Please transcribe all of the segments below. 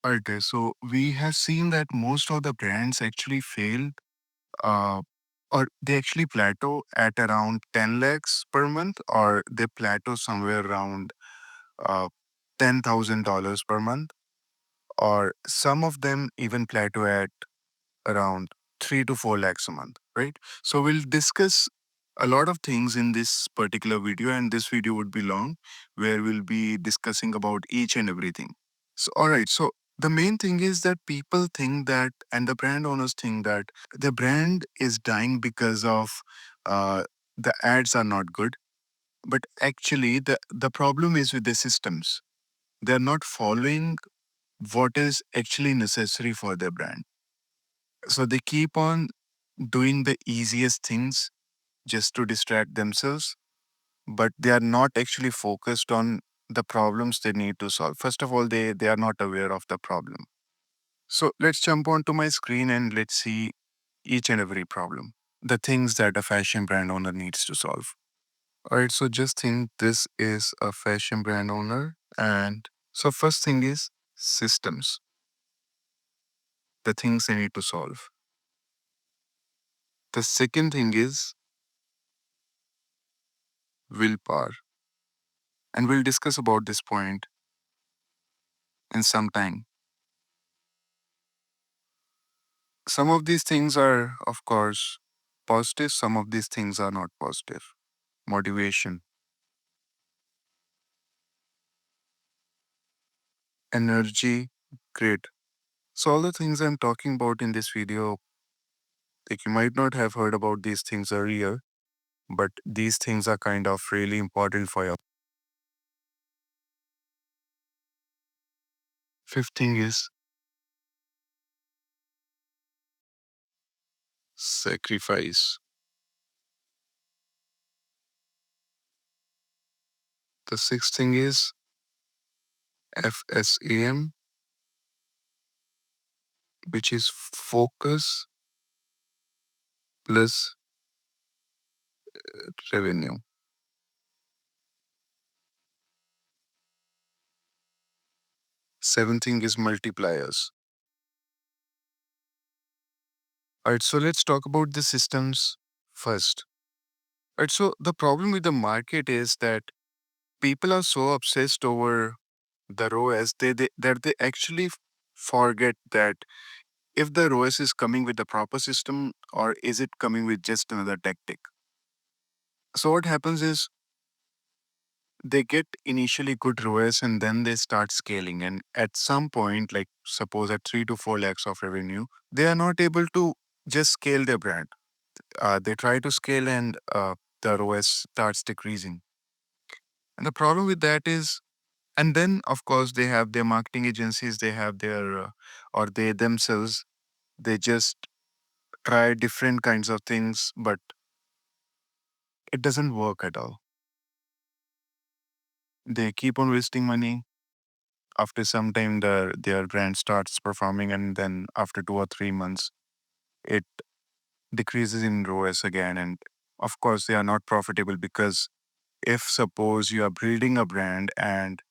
Okay, so we have seen that most of the brands actually fail, uh, or they actually plateau at around 10 lakhs per month, or they plateau somewhere around uh, $10,000 per month, or some of them even plateau at around 3 to 4 lakhs a month, right? So we'll discuss a lot of things in this particular video, and this video would be long, where we'll be discussing about each and everything. So, all right. So the main thing is that people think that, and the brand owners think that the brand is dying because of uh, the ads are not good. But actually, the problem is with the systems. They're not following what is actually necessary for their brand. So they keep on doing the easiest things just to distract themselves, but they are not actually focused on the problems they need to solve. First of all, they are not aware of the problem. So let's jump onto my screen and let's see each and every problem, the things that a fashion brand owner needs to solve. All right, so just think this is a fashion brand owner. And so, first thing is systems, the things they need to solve. The second thing is willpower. And we'll discuss about this point in some time. Some of these things are, of course, positive, some of these things are not positive. Motivation, energy, great. So, all the things I'm talking about in this video, like you might not have heard about these things earlier, but these things are kind of really important for you. Fifth thing is sacrifice. The sixth thing is FSAM, which is focus plus revenue. Seventh thing is multipliers. All right, so let's talk about the systems first. All right, so the problem with the market is that people are so obsessed over the ROAS that they actually forget that if the ROAS is coming with the proper system or is it coming with just another tactic. So what happens is they get initially good ROAS and then they start scaling. And at some point, like suppose at 3 to 4 lakhs of revenue, they are not able to just scale their brand. They try to scale and the ROAS starts decreasing. And the problem with that is, and then of course they have their marketing agencies, they have their, or they themselves, they just try different kinds of things, but it doesn't work at all. They keep on wasting money. After some time, their brand starts performing, and then after 2 or 3 months, it decreases in ROAS again. And of course, they are not profitable because if suppose you are building a brand, and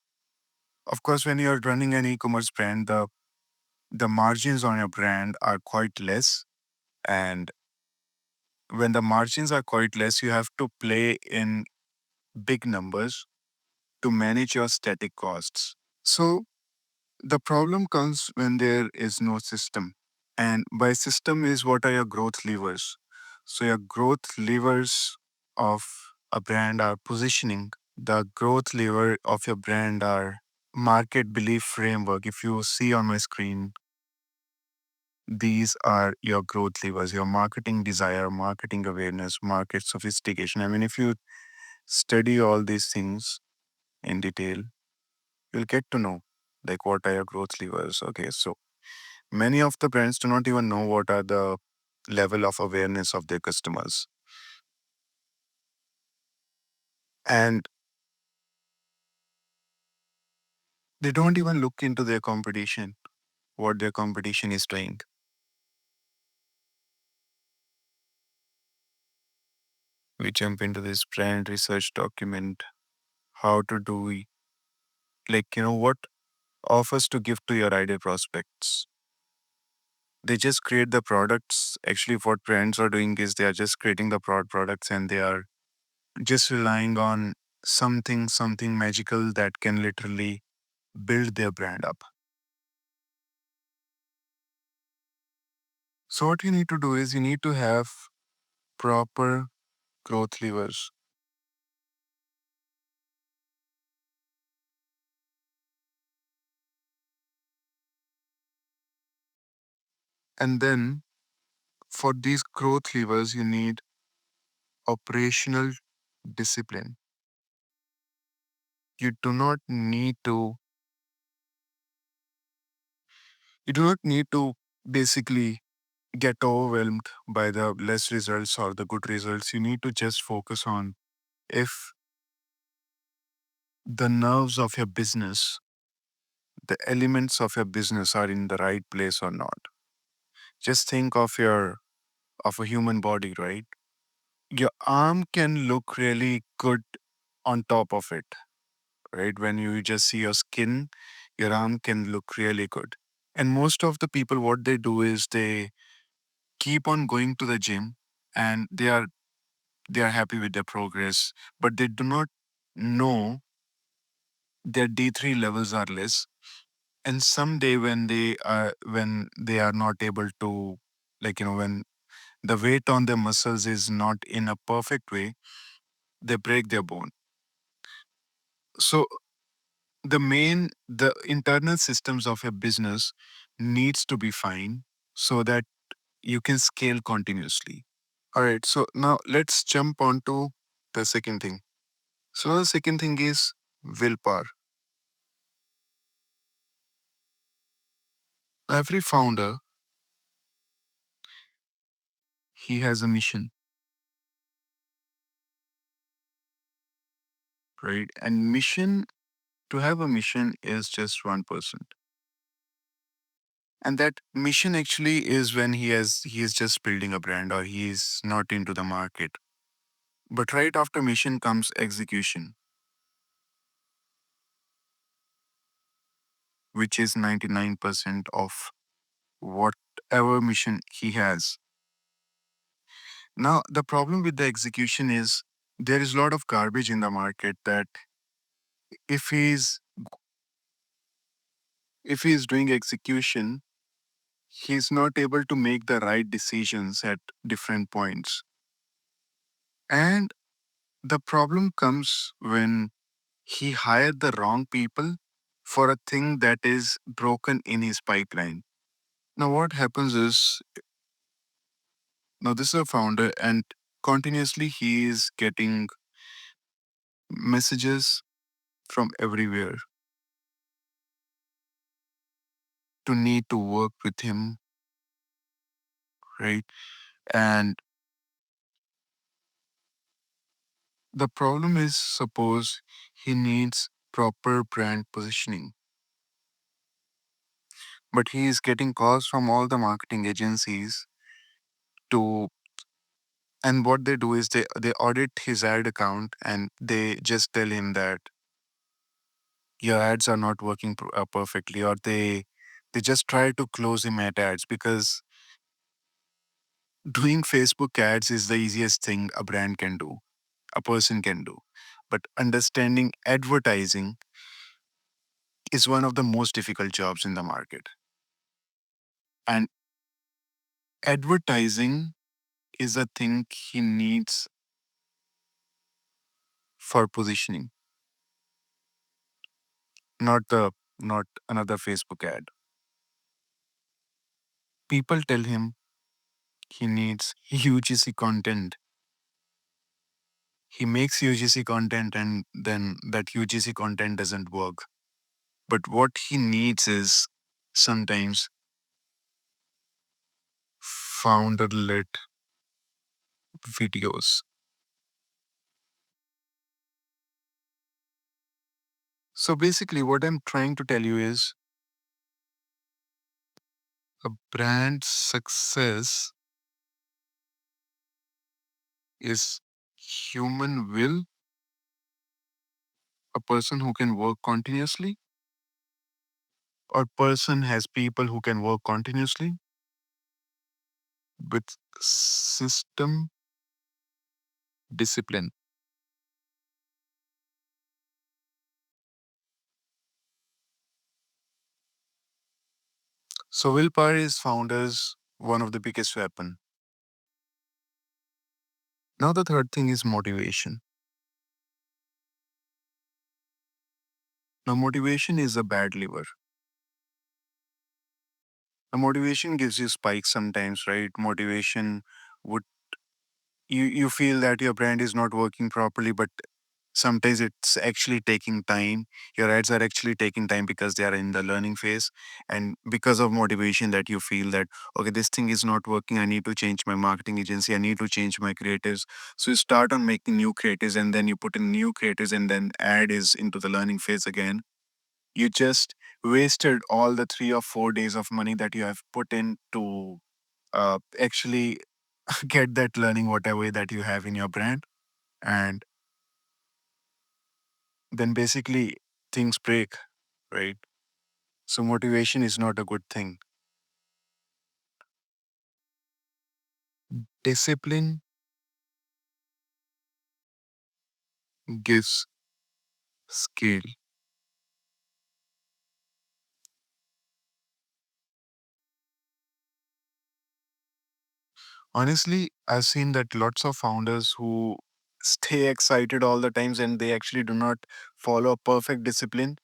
of course, when you're running an e-commerce brand, the margins on your brand are quite less. And when the margins are quite less, you have to play in big numbers to manage your static costs. So the problem comes when there is no system. And by system is what are your growth levers? So your growth levers of a brand are positioning. The growth lever of your brand are market belief framework. If you see on my screen, these are your growth levers, your marketing desire, marketing awareness, market sophistication. I mean, if you study all these things in detail, you'll get to know like what are your growth levers. Okay, so many of the brands do not even know what are the level of awareness of their customers. And they don't even look into their competition, what their competition is doing. We jump into this brand research document, how to do, like, what offers to give to your ideal prospects. They just create the products. Actually, what brands are doing is they are just creating the products, and they are just relying on something magical that can literally build their brand up. So what you need to do is you need to have proper growth levers. And then for these growth levers, you need operational discipline. You do not need to you do not need to basically get overwhelmed by the less results or the good results. You need to just focus on if the nerves of your business, the elements of your business are in the right place or not. Just think of a human body, right? Your arm can look really good on top of it, right? When you just see your skin, your arm can look really good. And most of the people, what they do is they keep on going to the gym, and they are happy with their progress, but they do not know their D3 levels are less. And someday when they are not able to, when the weight on their muscles is not in a perfect way, they break their bone. So the internal systems of a business needs to be fine so that you can scale continuously. All right, so now let's jump on to the second thing. So the second thing is willpower. Every founder, he has a mission, right? And mission, to have a mission is just 1%. And that mission actually is when he is just building a brand or he is not into the market. But right after mission comes execution, which is 99% of whatever mission he has. Now, the problem with the execution is there is a lot of garbage in the market that if he's if he's doing execution, he's not able to make the right decisions at different points. And the problem comes when he hired the wrong people for a thing that is broken in his pipeline. Now, what happens is, now this is a founder, and continuously he is getting messages from everywhere to need to work with him, right? And the problem is, suppose he needs proper brand positioning, but he is getting calls from all the marketing agencies to, and what they do is they audit his ad account and they just tell him that your ads are not working perfectly, or they just try to close him at ads because doing Facebook ads is the easiest thing a brand can do, a person can do. But understanding advertising is one of the most difficult jobs in the market. And advertising is a thing he needs for positioning, not another Facebook ad. People tell him he needs UGC content. He makes UGC content and then that UGC content doesn't work. But what he needs is sometimes founder led videos. So basically, what I'm trying to tell you is a brand success is human will, a person who can work continuously, or person has people who can work continuously with system discipline. So willpower is founders one of the biggest weapon. Now the third thing is motivation. Now motivation is a bad liver. Now motivation gives you spikes sometimes, right? Motivation would you feel that your brand is not working properly, but sometimes it's actually taking time. Your ads are actually taking time because they are in the learning phase, and because of motivation that you feel that okay, this thing is not working, I need to change my marketing agency, I need to change my creatives. So you start on making new creatives, and then you put in new creatives, and then ad is into the learning phase again. You just wasted all the 3 or 4 days of money that you have put in to actually get that learning whatever that you have in your brand, and then basically things break, right? So motivation is not a good thing. Discipline gives scale. Honestly, I've seen that lots of founders who stay excited all the times and they actually do not follow a perfect discipline,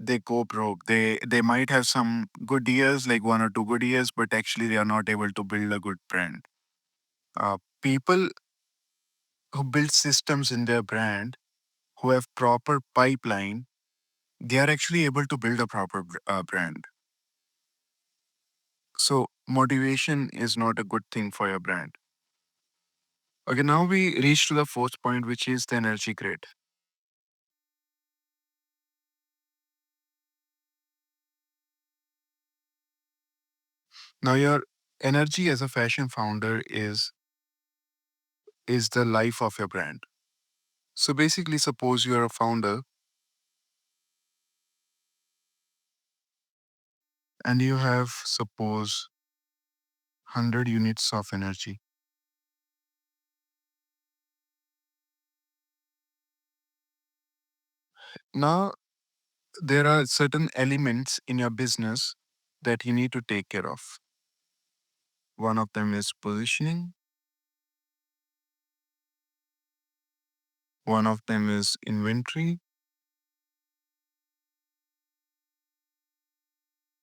they go broke. They might have some good years, like 1 or 2 good years, but actually they are not able to build a good brand. People who build systems in their brand, who have proper pipeline, they are actually able to build a proper brand. So motivation is not a good thing for your brand. Okay, now we reach to the fourth point, which is the energy grid. Now your energy as a fashion founder is the life of your brand. So basically, suppose you are a founder and you have suppose 100 units of energy. Now there are certain elements in your business that you need to take care of. One of them is positioning, one of them is inventory,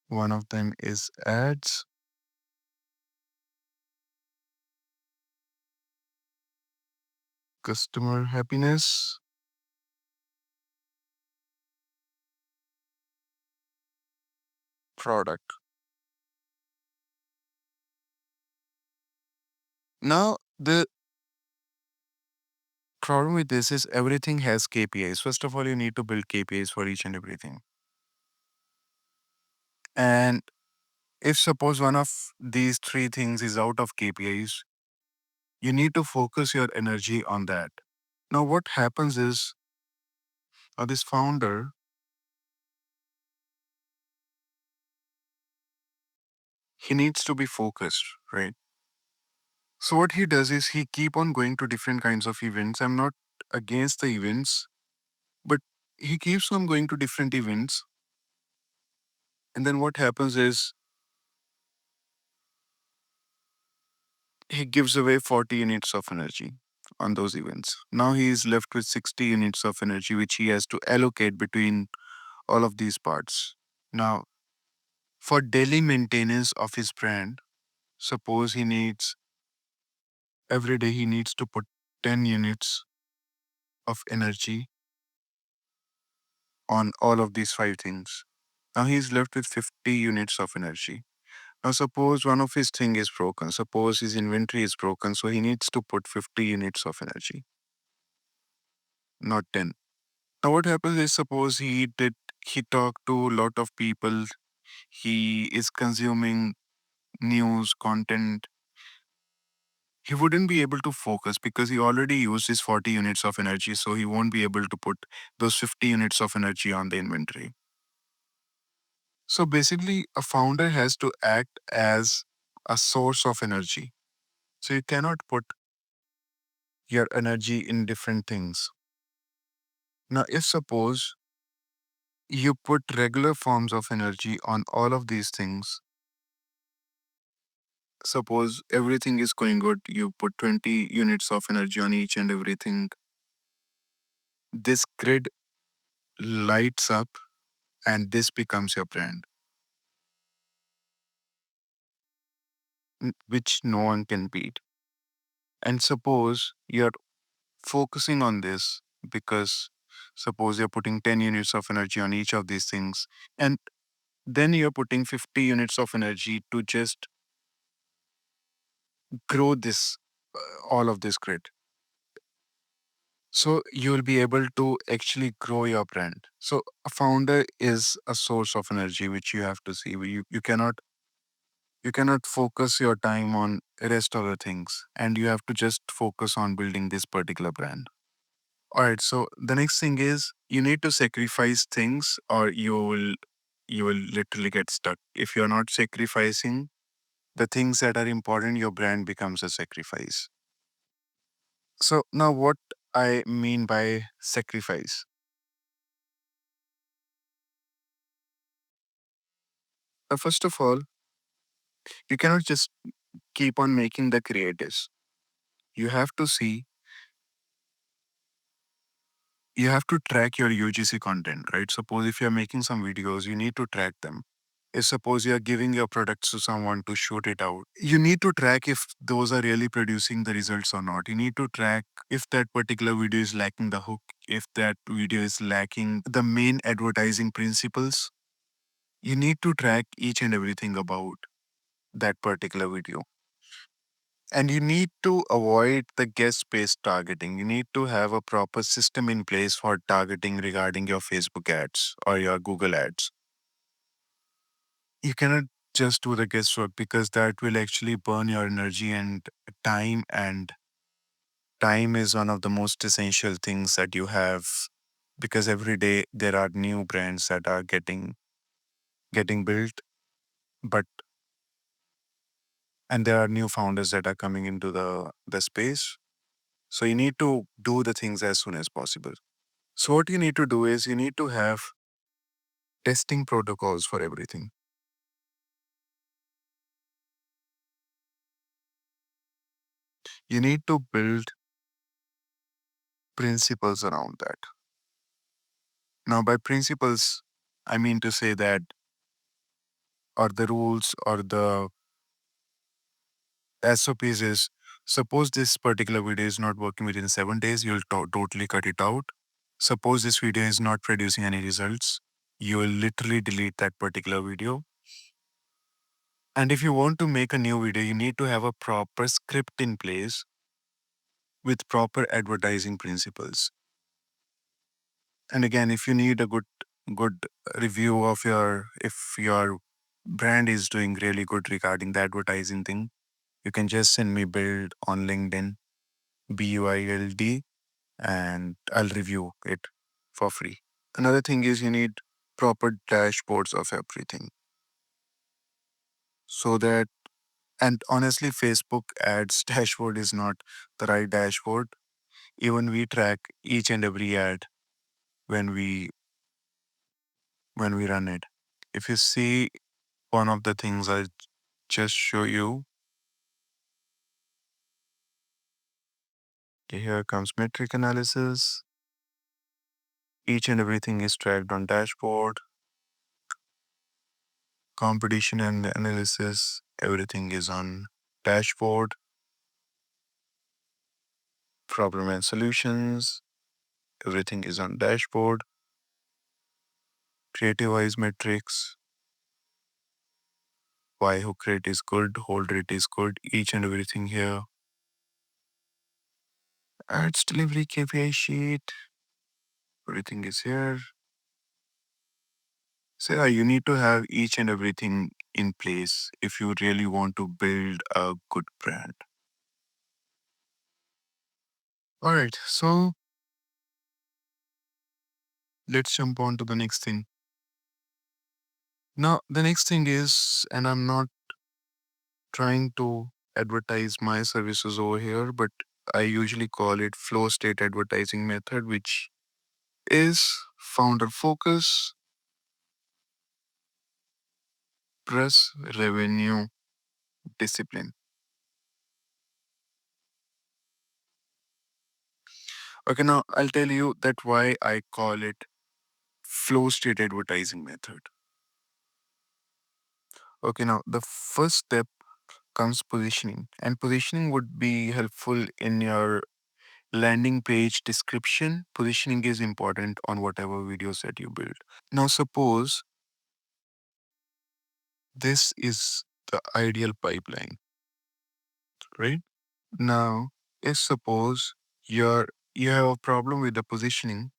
one of them is ads, customer happiness, product. Now, the problem with this is everything has KPIs. First of all, you need to build KPIs for each and everything. And if suppose one of these three things is out of KPIs, you need to focus your energy on that. Now, what happens is this founder, he needs to be focused, right? So what he does is he keep on going to different kinds of events. I'm not against the events, but he keeps on going to different events. And then what happens is he gives away 40 units of energy on those events. Now he is left with 60 units of energy, which he has to allocate between all of these parts. Now, for daily maintenance of his brand, suppose he needs every day he needs to put 10 units of energy on all of these five things. Now he's left with 50 units of energy. Now suppose one of his thing is broken. Suppose his inventory is broken, so he needs to put 50 units of energy, not 10. Now what happens is suppose he talked to a lot of people, he is consuming news, content. He wouldn't be able to focus because he already used his 40 units of energy, so he won't be able to put those 50 units of energy on the inventory. So basically, a founder has to act as a source of energy. So you cannot put your energy in different things. Now, if suppose you put regular forms of energy on all of these things, suppose everything is going good, you put 20 units of energy on each and everything, this grid lights up and this becomes your brand, which no one can beat. And suppose you're focusing on this because suppose you're putting 10 units of energy on each of these things, and then you're putting 50 units of energy to just grow this, all of this grid. So you will be able to actually grow your brand. So a founder is a source of energy which you have to see. You cannot focus your time on rest of the things, and you have to just focus on building this particular brand. All right, so the next thing is you need to sacrifice things or you will literally get stuck. If you're not sacrificing the things that are important, your brand becomes a sacrifice. So now what I mean by sacrifice. First of all, you cannot just keep on making the creatives. You have to see, you have to track your UGC content, right? Suppose if you're making some videos, you need to track them. If suppose you're giving your products to someone to shoot it out, you need to track if those are really producing the results or not. You need to track if that particular video is lacking the hook, if that video is lacking the main advertising principles. You need to track each and everything about that particular video. And you need to avoid the guest based targeting. You need to have a proper system in place for targeting regarding your Facebook ads or your Google ads. You cannot just do the guesswork because that will actually burn your energy and time. And time is one of the most essential things that you have because every day there are new brands that are getting built, but and there are new founders that are coming into the space. So you need to do the things as soon as possible. So what you need to do is you need to have testing protocols for everything. You need to build principles around that. Now, by principles, I mean to say that, or the rules or the SOPs is, suppose this particular video is not working within 7 days, you'll totally cut it out. Suppose this video is not producing any results, you will literally delete that particular video. And if you want to make a new video, you need to have a proper script in place with proper advertising principles. And again, if you need a good review of if your brand is doing really good regarding the advertising thing, you can just send me build on LinkedIn, BUILD, and I'll review it for free. Another thing is you need proper dashboards of everything. So that, and honestly, Facebook ads dashboard is not the right dashboard. Even we track each and every ad when we run it. If you see one of the things I just show you, okay, here comes metric analysis. Each and everything is tracked on dashboard. Competition and analysis, everything is on dashboard. Problem and solutions, everything is on dashboard. Creative wise metrics, why hook rate is good, hold rate is good, each and everything here. Ads delivery KPI sheet, everything is here. So yeah, you need to have each and everything in place if you really want to build a good brand. All right, so let's jump on to the next thing. Now, the next thing is, and I'm not trying to advertise my services over here, but I usually call it flow state advertising method, which is founder focus, press revenue discipline. Okay, now I'll tell you that why I call it flow state advertising method. Okay, now the first step comes positioning, and positioning would be helpful in your landing page description. Positioning is important on whatever videos that you build. Now, suppose this is the ideal pipeline, right? Now, if suppose you have a problem with the positioning,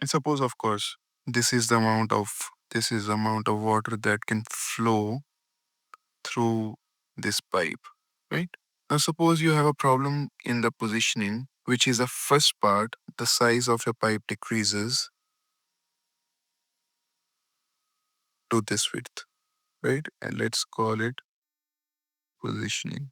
and suppose of course this is the amount of water that can flow through this pipe, right? Now suppose you have a problem in the positioning, which is the first part, the size of your pipe decreases to this width, right? And let's call it positioning.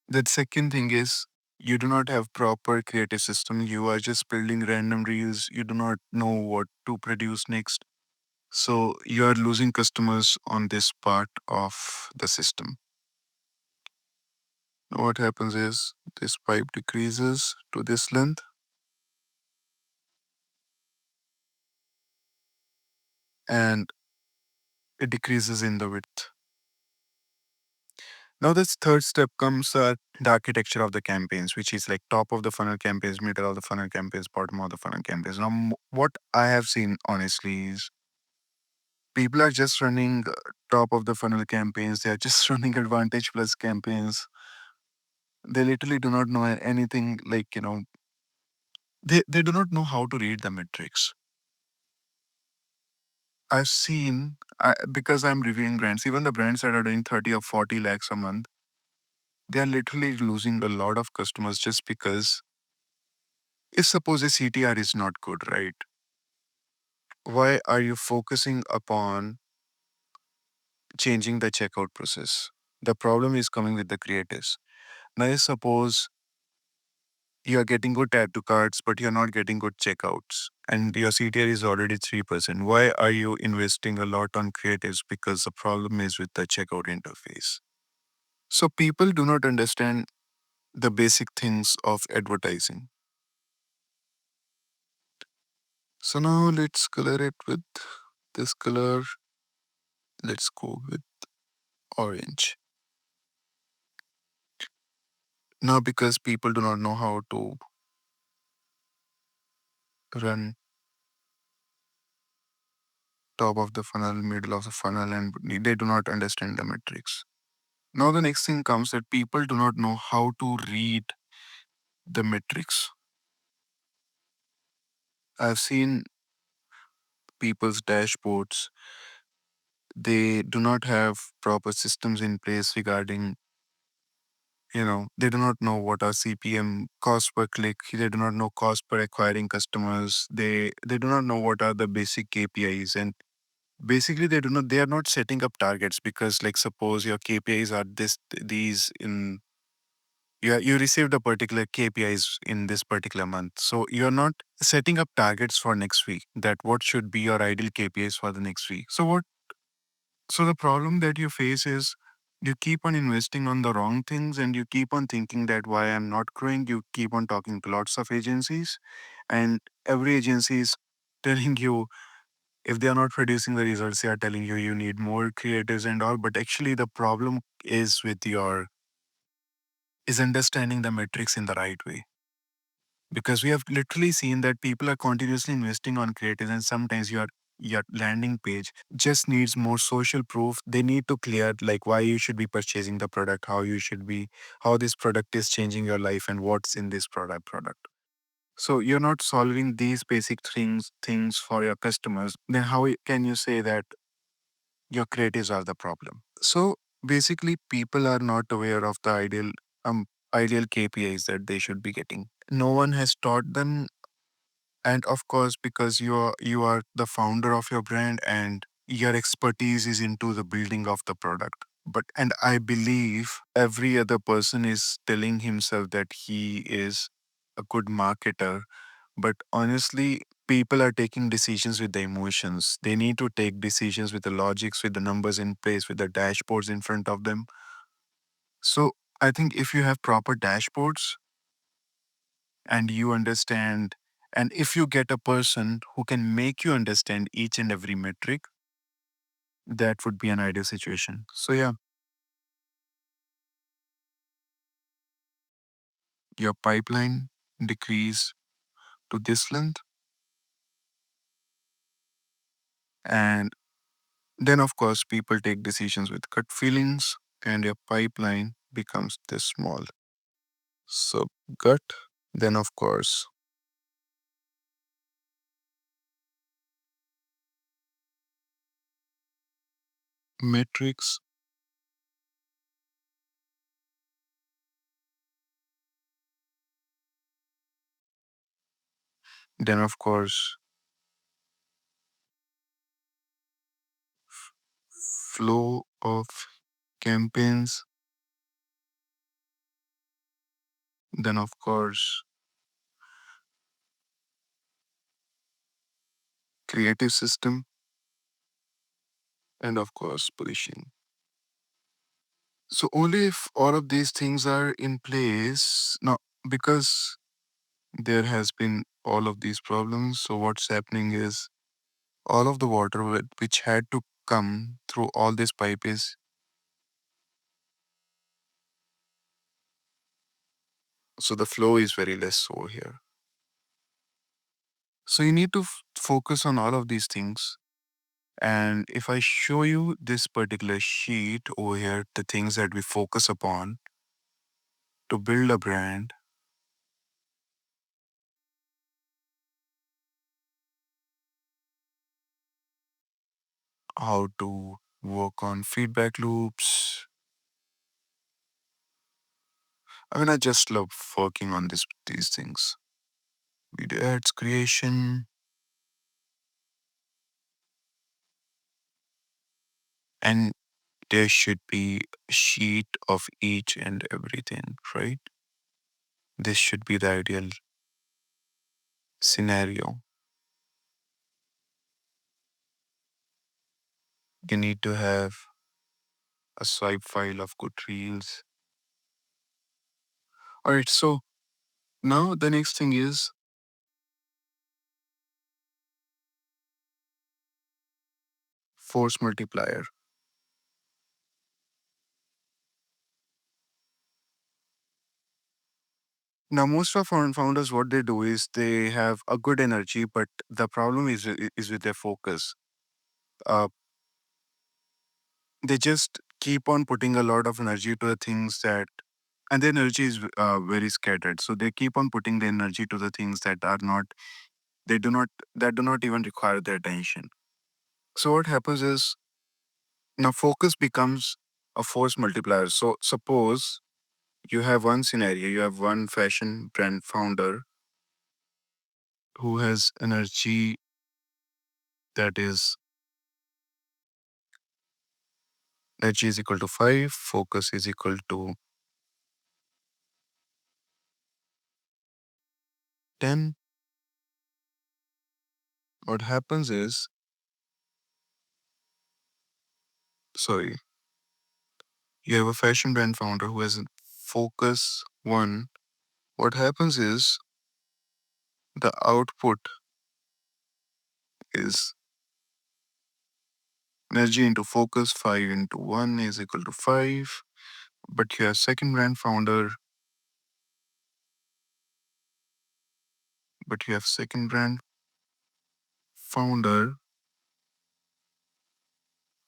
The second thing is you do not have proper creative system. You are just building random reels. You do not know what to produce next. So you are losing customers on this part of the system. What happens is this pipe decreases to this length and it decreases in the width. Now, this third step comes the architecture of the campaigns, which is like top of the funnel campaigns, middle of the funnel campaigns, bottom of the funnel campaigns. Now, what I have seen honestly is people are just running top of the funnel campaigns. They are just running Advantage Plus campaigns. They literally do not know anything like, they do not know how to read the metrics. I've seen, because I'm reviewing brands, even the brands that are doing 30 or 40 lakhs a month, they are literally losing a lot of customers just because if suppose a CTR is not good, right? Why are you focusing upon changing the checkout process? The problem is coming with the creatives. Now, if suppose you are getting good add to carts, but you're not getting good checkouts, and your CTR is already 3%. Why are you investing a lot on creatives? Because the problem is with the checkout interface. So people do not understand the basic things of advertising. So now let's color it with this color. Let's go with orange. Now, because people do not know how to run top of the funnel, middle of the funnel, and they do not understand the metrics. Now, the next thing comes that people do not know how to read the metrics. I've seen people's dashboards, they do not have proper systems in place regarding, they do not know what are CPM, cost per click. They do not know cost per acquiring customers. They do not know what are the basic KPIs. And basically they are not setting up targets because like suppose your KPIs are these in you received a particular KPIs in this particular month. So you're not setting up targets for next week that what should be your ideal KPIs for the next week. So the problem that you face is you keep on investing on the wrong things and you keep on thinking that why I'm not growing. You keep on talking to lots of agencies and every agency is telling you if they are not producing the results, they are telling you you need more creatives and all. But actually the problem is is understanding the metrics in the right way. Because we have literally seen that people are continuously investing on creatives and sometimes your landing page just needs more social proof. They need to clear like why you should be purchasing the product, how this product is changing your life and what's in this product. So you're not solving these basic things for your customers. Then how can you say that your creatives are the problem? So basically people are not aware of the ideal KPIs that they should be getting. No one has taught them, and of course because you are the founder of your brand and your expertise is into the building of the product. But and I believe every other person is telling himself that he is a good marketer. But honestly, people are taking decisions with the emotions. They need to take decisions with the logics, with the numbers in place, with the dashboards in front of them. So I think if you have proper dashboards and you understand, and if you get a person who can make you understand each and every metric, that would be an ideal situation. So yeah, your pipeline decrease to this length, and then of course people take decisions with gut feelings, and your pipeline becomes this small. So gut, then of course metrics, then of course flow of campaigns, then of course creative system, and of course positioning. So only if all of these things are in place now, because there has been all of these problems. So what's happening is all of the water which had to come through all this pipe is, so the flow is very less over here. So you need to focus on all of these things. And if I show you this particular sheet over here, the things that we focus upon to build a brand, how to work on feedback loops. I mean, I just love working on these things. Video ads creation, and there should be a sheet of each and everything, right? This should be the ideal scenario. You need to have a swipe file of good reels. All right, so now the next thing is force multiplier. Now, most of our founders, what they do is they have a good energy, but the problem is with their focus. Uh, they just keep on putting a lot of energy to the things that, and the energy is very scattered. So they keep on putting the energy to the things that are not, they do not, that do not even require their attention. So what happens is now focus becomes a force multiplier. So suppose you have one scenario, you have one fashion brand founder who has energy that is energy is equal to 5, focus is equal to 10. What happens is, sorry, you have a fashion brand founder who has a focus 1. What happens is the output is energy into focus, 5 into 1 is equal to 5. But you have second brand founder, but you have second brand founder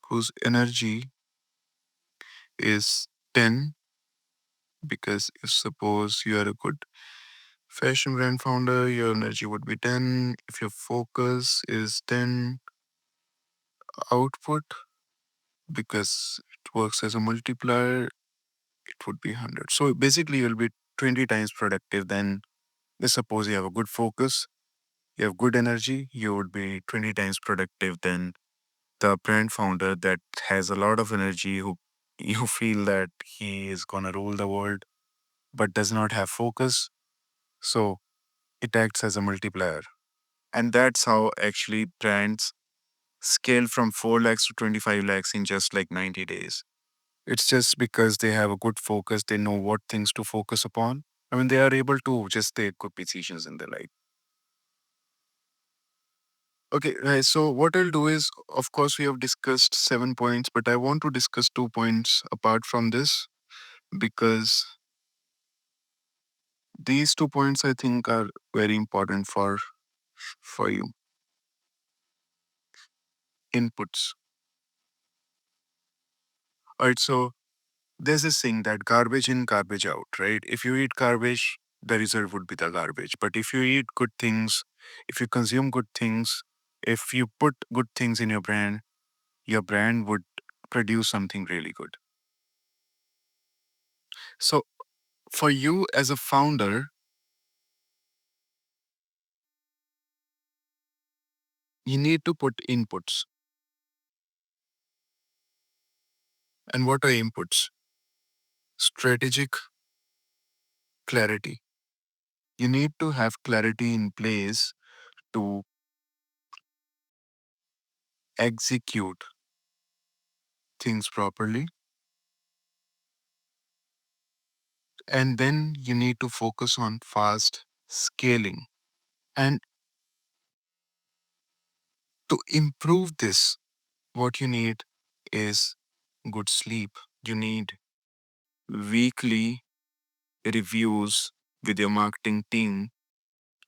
whose energy is 10, because if suppose you are a good fashion brand founder, your energy would be 10. If your focus is 10, output, because it works as a multiplier, it would be 100. So basically, you'll be 20 times productive than, let's suppose you have a good focus, you have good energy, you would be 20 times productive than the brand founder that has a lot of energy, who you feel that he is gonna rule the world, but does not have focus. So it acts as a multiplier. And that's how actually brands scale from 4 lakhs to 25 lakhs in just like 90 days. It's just because they have a good focus, they know what things to focus upon. I mean, they are able to just take good decisions in their life. Okay, right. So what I'll do is, of course, we have discussed 7 points, but I want to discuss 2 points apart from this because these 2 points I think are very important for you. Inputs. All right. So there's this thing that garbage in, garbage out, right? If you eat garbage, the result would be the garbage. But if you eat good things, if you consume good things, if you put good things in your brand would produce something really good. So for you as a founder, you need to put inputs. And what are inputs? Strategic clarity. You need to have clarity in place to execute things properly. And then you need to focus on fast scaling. And to improve this, what you need is good sleep. You need weekly reviews with your marketing team,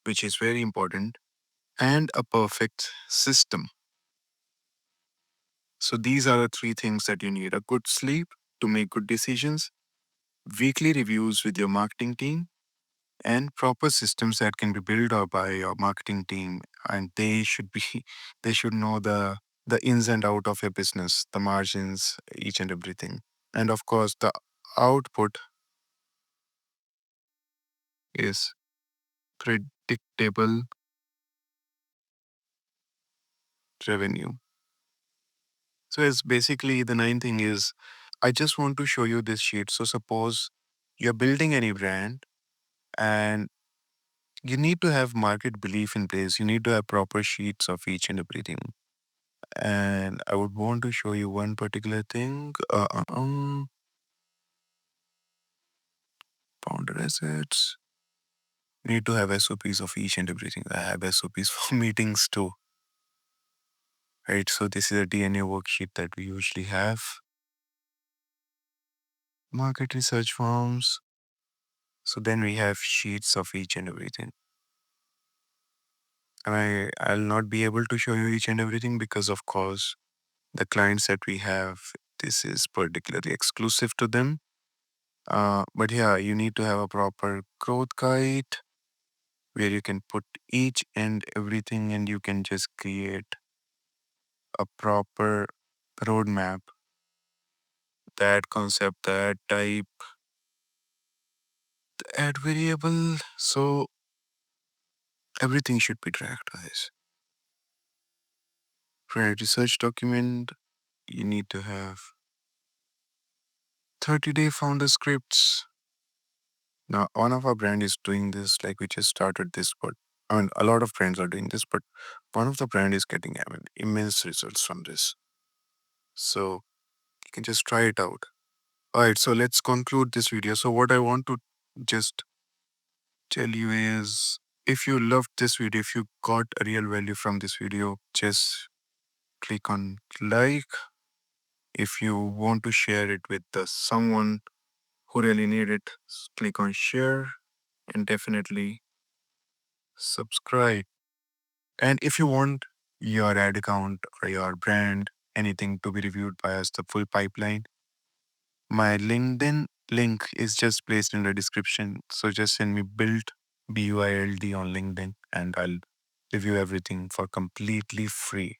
which is very important, and a perfect system. So these are the three things that you need: a good sleep to make good decisions, weekly reviews with your marketing team, and proper systems that can be built up by your marketing team. And they should be they should know the ins and out of your business, the margins, each and everything. And of course, the output is predictable revenue. So it's basically the nine thing is, I just want to show you this sheet. So suppose you're building any brand and you need to have market belief in place. You need to have proper sheets of each and everything. And I would want to show you one particular thing. Founder assets. You need to have SOPs of each and everything. I have SOPs for meetings too. Right. So this is a DNA worksheet that we usually have. Market research forms. So then we have sheets of each and everything. And I'll not be able to show you each and everything because, of course, the clients that we have, this is particularly exclusive to them. But yeah, you need to have a proper growth guide where you can put each and everything and you can just create a proper roadmap, that concept, that type, add variable. So everything should be tracked, guys. For a research document, you need to have 30-day founder scripts. Now, one of our brand is doing this, like we just started this, but I mean, a lot of brands are doing this, but one of the brand is getting, I mean, immense results from this. So you can just try it out. All right, so let's conclude this video. So what I want to just tell you is, if you loved this video, if you got a real value from this video, just click on like. If you want to share it with someone who really need it, click on share and definitely subscribe. And if you want your ad account or your brand, anything to be reviewed by us, the full pipeline, my LinkedIn link is just placed in the description. So just send me BUILD on LinkedIn and I'll review everything for completely free.